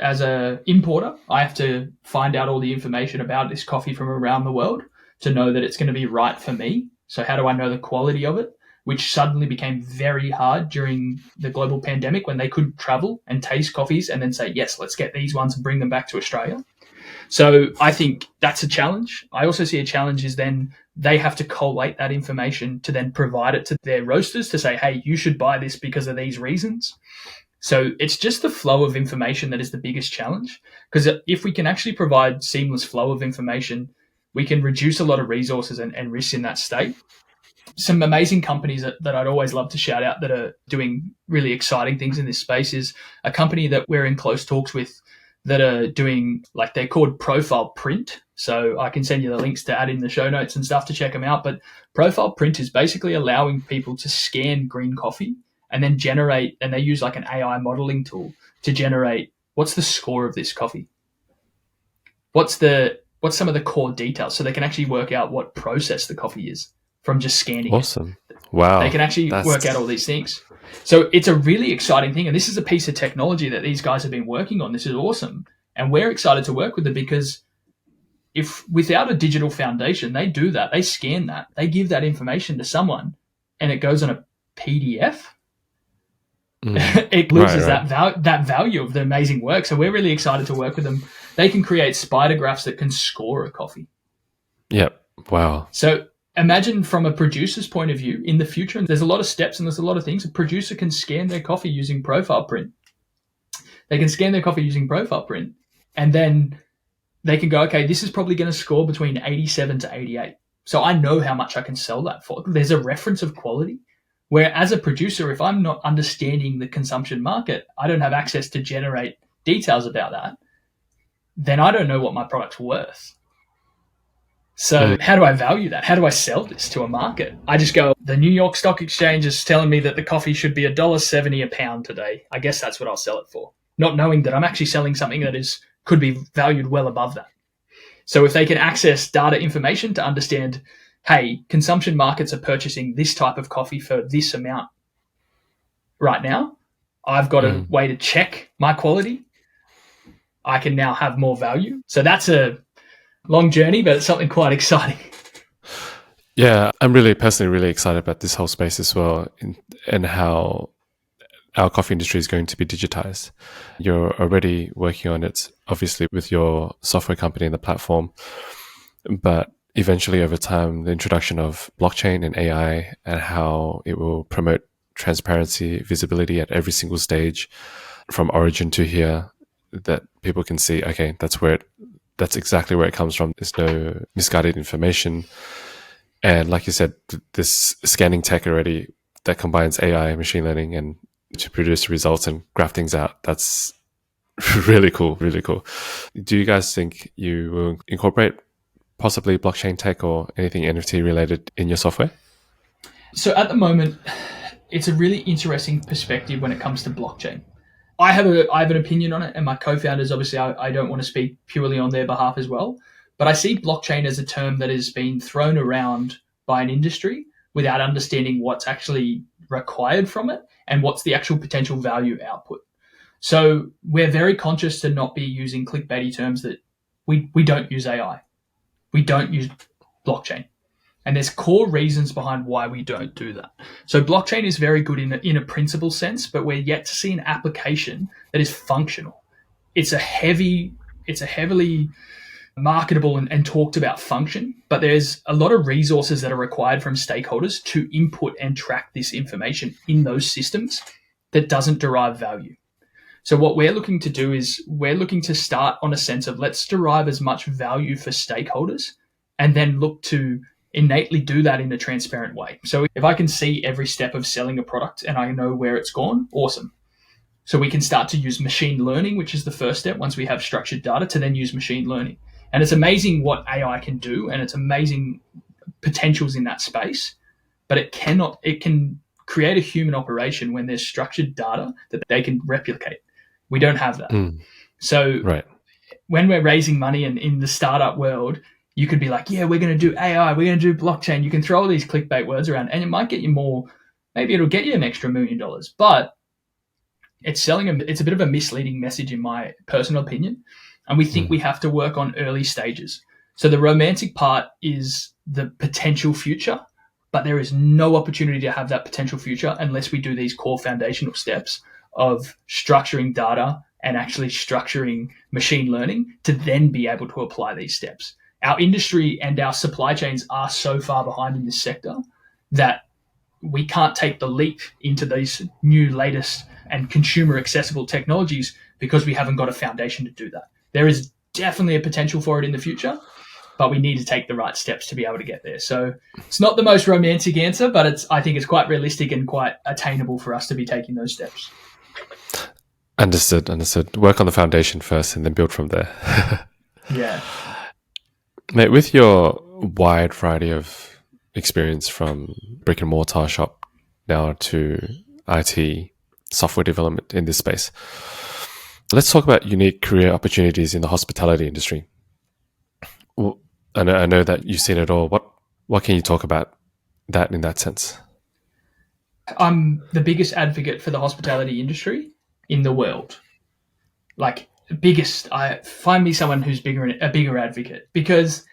Speaker 2: as an importer, I have to find out all the information about this coffee from around the world to know that it's going to be right for me. So how do I know the quality of it? which suddenly became very hard during the global pandemic when they couldn't travel and taste coffees and then say, yes, let's get these ones and bring them back to Australia. So I think that's a challenge. I also see a challenge is then they have to collate that information to then provide it to their roasters to say, hey, you should buy this because of these reasons. So it's just the flow of information that is the biggest challenge. Because if we can actually provide seamless flow of information, we can reduce a lot of resources and risks in that state. Some amazing companies that I'd always love to shout out that are doing really exciting things in this space is a company that we're in close talks with that are doing, like, they're called Profile Print. So I can send you the links to add in the show notes and stuff to check them out. But Profile Print is basically allowing people to scan green coffee and then generate, and they use like an AI modeling tool to generate what's the score of this coffee? What's some of the core details, so they can actually work out what process the coffee is from just scanning
Speaker 1: Awesome.
Speaker 2: it.
Speaker 1: Wow.
Speaker 2: They can actually work out all these things. So it's a really exciting thing. And this is a piece of technology that these guys have been working on. This is awesome. And we're excited to work with them because if without a digital foundation, they do that, they scan that, they give that information to someone and it goes on a PDF. It loses that value of the amazing work. So we're really excited to work with them. They can create spider graphs that can score a coffee.
Speaker 1: Yep. Wow.
Speaker 2: So imagine from a producer's point of view in the future, and there's a lot of steps and there's a lot of things. A producer can scan their coffee using Profile Print. They can scan their coffee using Profile Print, and then they can go, okay, this is probably going to score between 87 to 88. So I know how much I can sell that for. There's a reference of quality. Where as a producer, if I'm not understanding the consumption market, I don't have access to generate details about that, then I don't know what my product's worth. So how do I value that? How do I sell this to a market? I just go, the New York Stock Exchange is telling me that the coffee should be $1.70 a pound today. I guess that's what I'll sell it for. Not knowing that I'm actually selling something that could be valued well above that. So if they can access data information to understand, hey, consumption markets are purchasing this type of coffee for this amount right now, I've got a way to check my quality. I can now have more value. So that's a long journey, but it's something quite exciting.
Speaker 1: Yeah, I'm personally really excited about this whole space as well, and how our coffee industry is going to be digitized. You're already working on it, obviously, with your software company and the platform, but eventually over time, the introduction of blockchain and AI and how it will promote transparency, visibility at every single stage from origin to here, that people can see, okay, that's exactly where it comes from. There's no misguided information. And like you said, this scanning tech already that combines AI, machine learning, and to produce results and graph things out. That's really cool, really cool. Do you guys think you will incorporate possibly blockchain tech or anything NFT related in your software?
Speaker 2: So at the moment, it's a really interesting perspective when it comes to blockchain. I have an opinion on it, and my co-founders, obviously, I don't want to speak purely on their behalf as well, but I see blockchain as a term that has been thrown around by an industry without understanding what's actually required from it and what's the actual potential value output. So we're very conscious to not be using clickbaity terms that we don't use AI. We don't use blockchain. And there's core reasons behind why we don't do that. So blockchain is very good in a principle sense, but we're yet to see an application that is functional. It's a heavily marketable and talked about function, but there's a lot of resources that are required from stakeholders to input and track this information in those systems that doesn't derive value. So what we're looking to do is we're looking to start on a sense of let's derive as much value for stakeholders and then look to innately do that in a transparent way. So if I can see every step of selling a product and I know where it's gone, awesome. So we can start to use machine learning, which is the first step once we have structured data, to then use machine learning. And it's amazing what AI can do, and it's amazing potentials in that space, but it can create a human operation when there's structured data that they can replicate. We don't have that. So when we're raising money in the startup world, you could be like, yeah, we're going to do AI, we're going to do blockchain. You can throw all these clickbait words around and it might get you more, maybe it'll get you an extra $1 million, but it's a bit of a misleading message in my personal opinion. And we think we have to work on early stages. So the romantic part is the potential future. But there is no opportunity to have that potential future unless we do these core foundational steps of structuring data and actually structuring machine learning to then be able to apply these steps. Our industry and our supply chains are so far behind in this sector that we can't take the leap into these new, latest, and consumer accessible technologies because we haven't got a foundation to do that. There is definitely a potential for it in the future, but we need to take the right steps to be able to get there. So it's not the most romantic answer, but I think it's quite realistic and quite attainable for us to be taking those steps.
Speaker 1: Understood. Work on the foundation first and then build from there.
Speaker 2: Yeah.
Speaker 1: Mate, with your wide variety of experience from brick and mortar shop now to IT software development in this space, let's talk about unique career opportunities in the hospitality industry. Well, I know that you've seen it all. What can you talk about that in that sense?
Speaker 2: I'm the biggest advocate for the hospitality industry in the world. Like, biggest. Find me someone who's a bigger advocate, because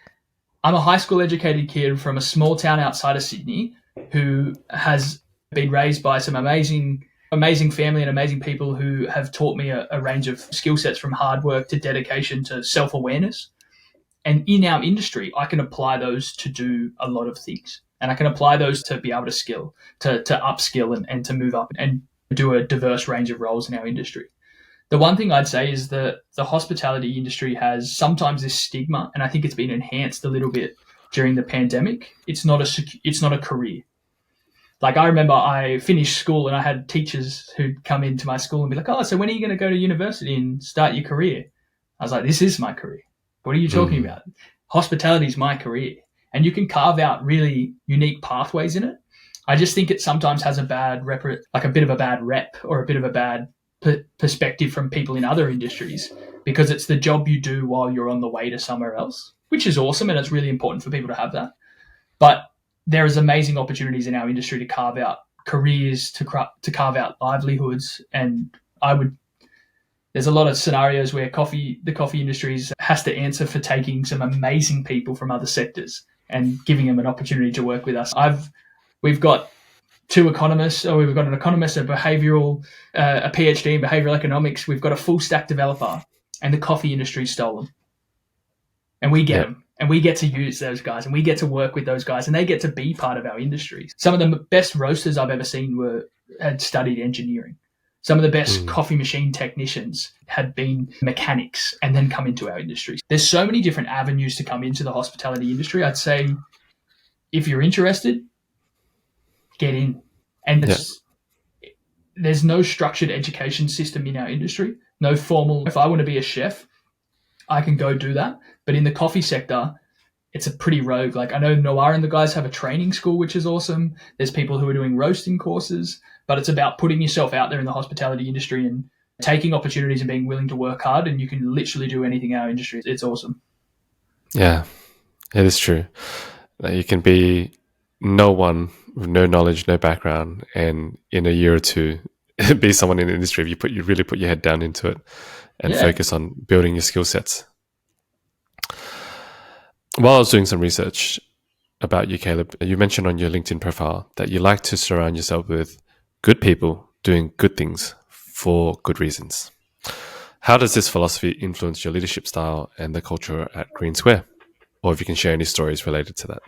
Speaker 2: I'm a high school educated kid from a small town outside of Sydney who has been raised by some amazing family and amazing people who have taught me a range of skill sets, from hard work to dedication to self-awareness. And in our industry, I can apply those to do a lot of things. And I can apply those to be able to upskill and to move up and do a diverse range of roles in our industry. The one thing I'd say is that the hospitality industry has sometimes this stigma, and I think it's been enhanced a little bit during the pandemic. It's not a career. Like, I remember I finished school and I had teachers who'd come into my school and be like, "Oh, so when are you going to go to university and start your career?" I was like, "This is my career. What are you talking about? Hospitality is my career." And you can carve out really unique pathways in it. I just think it sometimes has a bit of a bad rep or a bit of a bad perspective from people in other industries, because it's the job you do while you're on the way to somewhere else, which is awesome, and it's really important for people to have that. But there is amazing opportunities in our industry to carve out careers, to carve out livelihoods, and there's a lot of scenarios where the coffee industry has to answer for taking some amazing people from other sectors and giving them an opportunity to work with us. We've got two economists, or we've got an economist, a PhD in behavioral economics. We've got a full stack developer, and the coffee industry's stolen. And we get them, and we get to use those guys, and we get to work with those guys, and they get to be part of our industry. Some of the best roasters I've ever seen had studied engineering. Some of the best coffee machine technicians had been mechanics and then come into our industry. There's so many different avenues to come into the hospitality industry. I'd say, if you're interested, get in. And there's no structured education system in our industry, no formal. If I want to be a chef, I can go do that. But in the coffee sector, it's a pretty rogue. Like, I know Noir and the guys have a training school, which is awesome. There's people who are doing roasting courses, but it's about putting yourself out there in the hospitality industry and taking opportunities and being willing to work hard. And you can literally do anything in our industry. It's awesome.
Speaker 1: Yeah, it is true. You can be no one with no knowledge, no background, and in a year or two, be someone in the industry if you really put your head down into it and focus on building your skill sets. While I was doing some research about you, Caleb, you mentioned on your LinkedIn profile that you like to surround yourself with good people doing good things for good reasons. How does this philosophy influence your leadership style and the culture at Green Square? Or if you can share any stories related to that.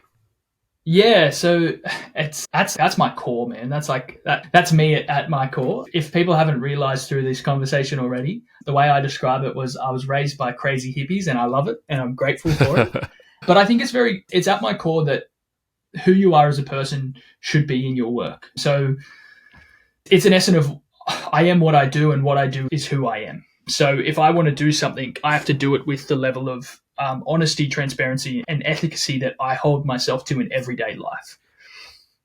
Speaker 2: Yeah, so that's my core, man. That's me at my core. If people haven't realized through this conversation already, the way I describe it was, I was raised by crazy hippies, and I love it and I'm grateful for it. But I think it's at my core that who you are as a person should be in your work. So it's an essence of, I am what I do, and what I do is who I am. So if I want to do something, I have to do it with the level of honesty, transparency, and efficacy that I hold myself to in everyday life.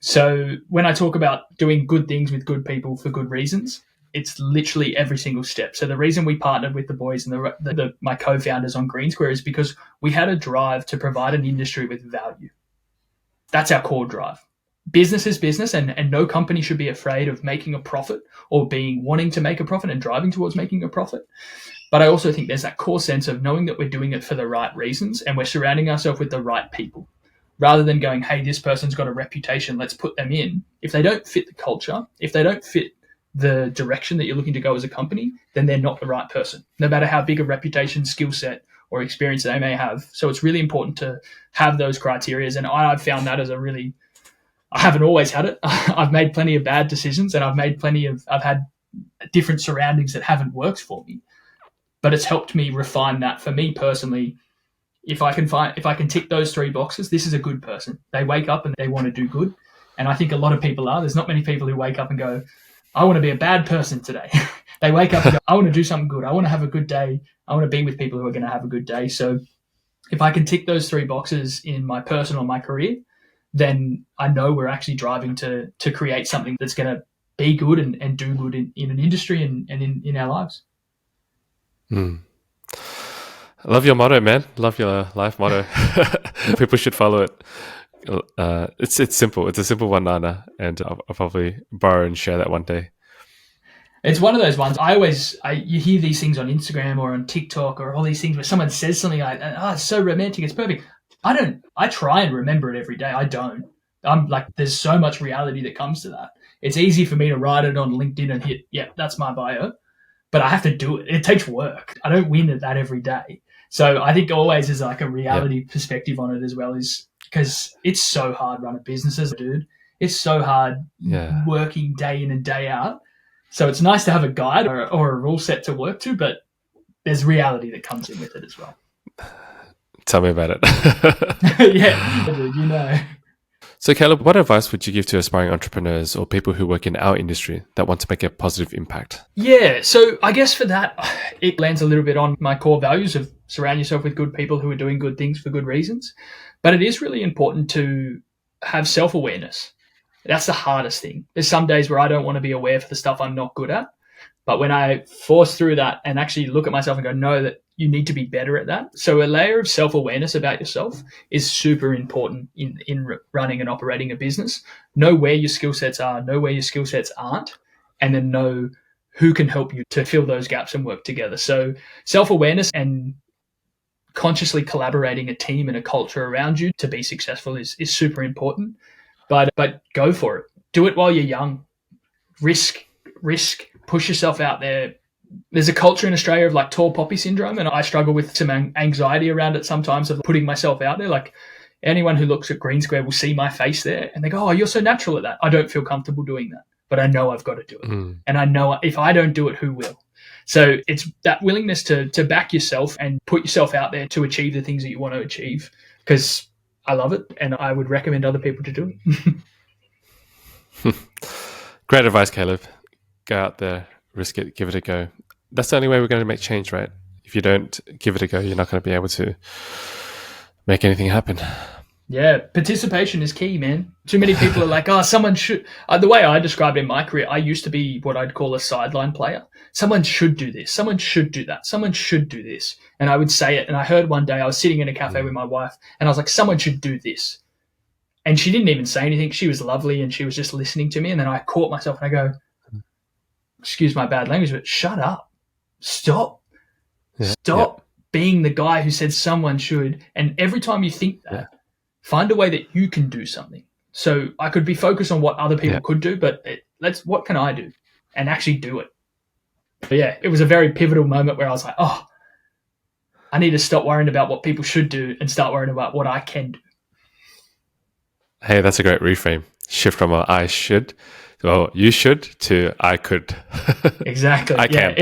Speaker 2: So when I talk about doing good things with good people for good reasons, it's literally every single step. So the reason we partnered with the boys and my co-founders on Green Square is because we had a drive to provide an industry with value. That's our core drive. Business is business, and no company should be afraid of making a profit or wanting to make a profit and driving towards making a profit. But I also think there's that core sense of knowing that we're doing it for the right reasons, and we're surrounding ourselves with the right people. rather than going, hey, this person's got a reputation, let's put them in. If they don't fit the culture, if they don't fit the direction that you're looking to go as a company, then they're not the right person, no matter how big a reputation, skill set, or experience they may have. So it's really important to have those criteria. And I've found that as I haven't always had it. I've made plenty of bad decisions, and I've had different surroundings that haven't worked for me. But it's helped me refine that. For me personally, if I can tick those 3 boxes, this is a good person. They wake up and they want to do good. And I think a lot of people are. There's not many people who wake up and go, I want to be a bad person today. They wake up and go, I want to do something good. I want to have a good day. I want to be with people who are going to have a good day. So if I can tick those 3 boxes in my personal, my career, then I know we're actually driving to create something that's going to be good and do good in an industry and in our lives.
Speaker 1: I love your motto, man. Love your life motto. People should follow it. It's simple. It's a simple one-liner, and I'll probably borrow and share that one day.
Speaker 2: It's one of those ones. You hear these things on Instagram or on TikTok or all these things where someone says something like, "Oh, it's so romantic, it's perfect." I try and remember it every day. I don't. I'm like, there's so much reality that comes to that. It's easy for me to write it on LinkedIn and hit, yeah, that's my bio, but I have to do it. It takes work. I don't win at that every day. So I think always is like a reality perspective on it as well, is because it's so hard running businesses, dude. It's so hard working day in and day out. So it's nice to have a guide or a rule set to work to, but there's reality that comes in with it as well.
Speaker 1: Tell me about it.
Speaker 2: Yeah, dude, you know.
Speaker 1: So Caleb, what advice would you give to aspiring entrepreneurs or people who work in our industry that want to make a positive impact?
Speaker 2: Yeah, so I guess for that, it lands a little bit on my core values of surround yourself with good people who are doing good things for good reasons. But it is really important to have self-awareness. That's the hardest thing. There's some days where I don't want to be aware for the stuff I'm not good at. But when I force through that and actually look at myself and go, no, that you need to be better at that. So a layer of self-awareness about yourself is super important in running and operating a business. Know where your skill sets are, know where your skill sets aren't, and then know who can help you to fill those gaps and work together. So self-awareness and consciously collaborating a team and a culture around you to be successful is super important. But go for it. Do it while you're young. Risk, push yourself out there. There's a culture in Australia of like tall poppy syndrome, and I struggle with some anxiety around it sometimes of putting myself out there. Like anyone who looks at Green Square will see my face there and they go, oh, you're so natural at that. I don't feel comfortable doing that, but I know I've got to do it. And I know if I don't do it, who will? So it's that willingness to back yourself and put yourself out there to achieve the things that you want to achieve, because I love it and I would recommend other people to do it.
Speaker 1: Great advice, Caleb. Go out there, risk it, give it a go. That's the only way we're going to make change, right? If you don't give it a go, you're not going to be able to make anything happen.
Speaker 2: Yeah, participation is key, man. Too many people are like, oh, someone should. The way I described it in my career, I used to be what I'd call a sideline player. Someone should do this. Someone should do that. Someone should do this. And I would say it. And I heard one day I was sitting in a cafe with my wife and I was like, someone should do this. And she didn't even say anything. She was lovely and she was just listening to me. And then I caught myself and I go, excuse my bad language, but shut up. Stop being the guy who said someone should. And every time you think that, find a way that you can do something. So I could be focused on what other people could do, but what can I do? And actually do it. But yeah, it was a very pivotal moment where I was like, oh, I need to stop worrying about what people should do and start worrying about what I can do.
Speaker 1: Hey, that's a great reframe. Shift from a I should, well, you should, to I could.
Speaker 2: Exactly.
Speaker 1: I can.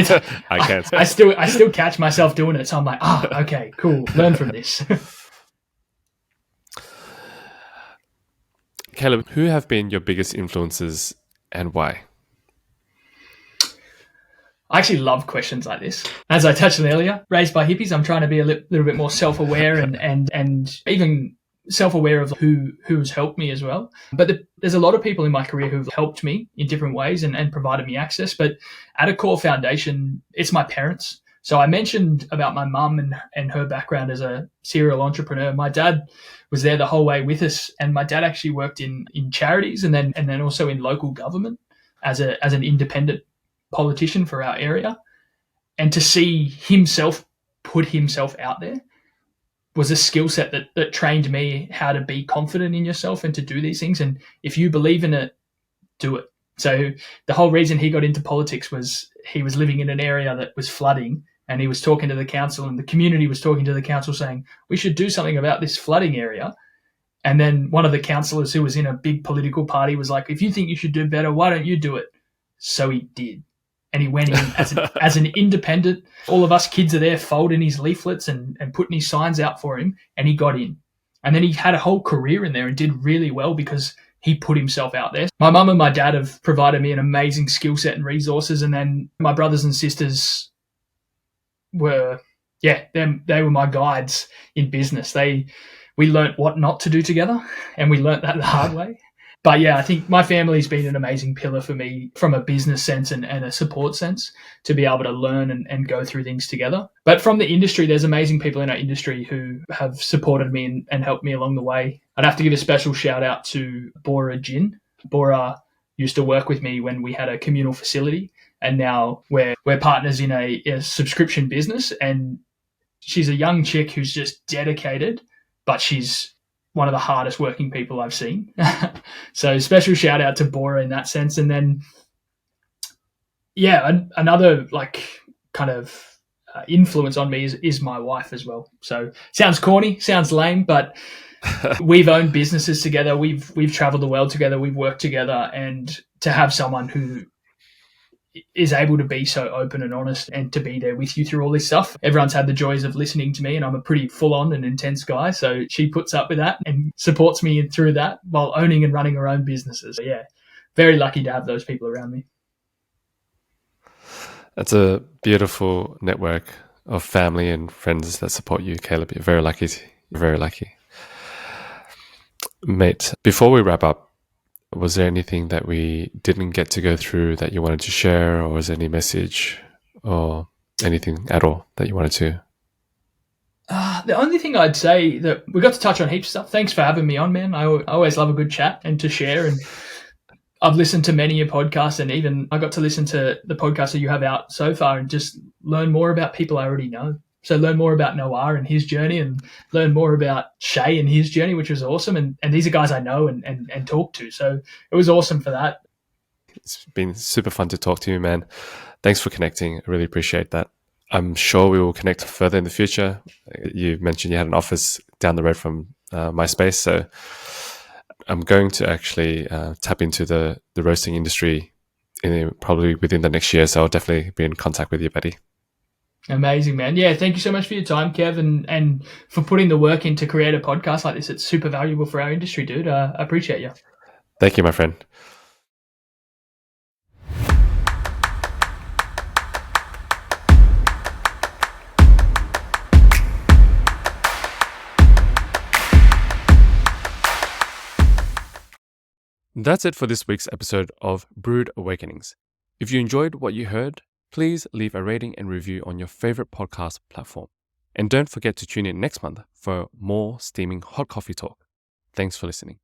Speaker 1: I can.
Speaker 2: I still catch myself doing it. So I'm like, okay, cool. Learn from this.
Speaker 1: Caleb, who have been your biggest influences and why?
Speaker 2: I actually love questions like this. As I touched on earlier, raised by hippies, I'm trying to be a little bit more self-aware and even self-aware of who's helped me as well. But there's a lot of people in my career who've helped me in different ways and provided me access. But at a core foundation, it's my parents. So I mentioned about my mum and her background as a serial entrepreneur. My dad was there the whole way with us, and my dad actually worked in charities and then also in local government as an independent politician for our area. And to see himself put himself out there was a skill set that trained me how to be confident in yourself and to do these things. And if you believe in it, do it. So the whole reason he got into politics was he was living in an area that was flooding, and he was talking to the council, and the community was talking to the council saying, we should do something about this flooding area. And then one of the councillors who was in a big political party was like, if you think you should do better, why don't you do it? So he did. And he went in as an independent. All of us kids are there folding his leaflets and putting his signs out for him, and he got in. And then he had a whole career in there and did really well because he put himself out there. My mum and my dad have provided me an amazing skill set and resources. And then my brothers and sisters were, they were my guides in business. We learnt what not to do together, and we learnt that the hard way. But yeah, I think my family's been an amazing pillar for me from a business sense and a support sense to be able to learn and go through things together. But from the industry, there's amazing people in our industry who have supported me and helped me along the way. I'd have to give a special shout out to Bora Gin. Bora used to work with me when we had a communal facility, and now we're partners in a subscription business. And she's a young chick who's just dedicated, but she's one of the hardest working people I've seen. So special shout out to Bora in that sense. And then, another kind of influence on me is my wife as well. So sounds corny, sounds lame, but we've owned businesses together. We've traveled the world together. We've worked together, and to have someone who is able to be so open and honest and to be there with you through all this stuff. Everyone's had the joys of listening to me, and I'm a pretty full-on and intense guy. So she puts up with that and supports me through that while owning and running her own businesses. So yeah, very lucky to have those people around me.
Speaker 1: That's a beautiful network of family and friends that support you, Caleb. You're very lucky. You're very lucky. Mate, before we wrap up, was there anything that we didn't get to go through that you wanted to share, or was there any message or anything at all that you wanted to?
Speaker 2: The only thing I'd say that we got to touch on heaps of stuff. Thanks for having me on, man. I always love a good chat and to share. And I've listened to many a podcast, and even I got to listen to the podcast that you have out so far and just learn more about people I already know. So learn more about Noah and his journey, and learn more about Shay and his journey, which was awesome. And these are guys I know and talk to. So it was awesome for that.
Speaker 1: It's been super fun to talk to you, man. Thanks for connecting. I really appreciate that. I'm sure we will connect further in the future. You mentioned you had an office down the road from my space. So I'm going to actually tap into the roasting industry probably within the next year. So I'll definitely be in contact with you, buddy.
Speaker 2: Amazing, man. Yeah, thank you so much for your time, Kev, and for putting the work in to create a podcast like this. It's super valuable for our industry, dude. I appreciate you.
Speaker 1: Thank you, my friend. That's it for this week's episode of Brewed Awakenings. If you enjoyed what you heard, please leave a rating and review on your favorite podcast platform. And don't forget to tune in next month for more steaming hot coffee talk. Thanks for listening.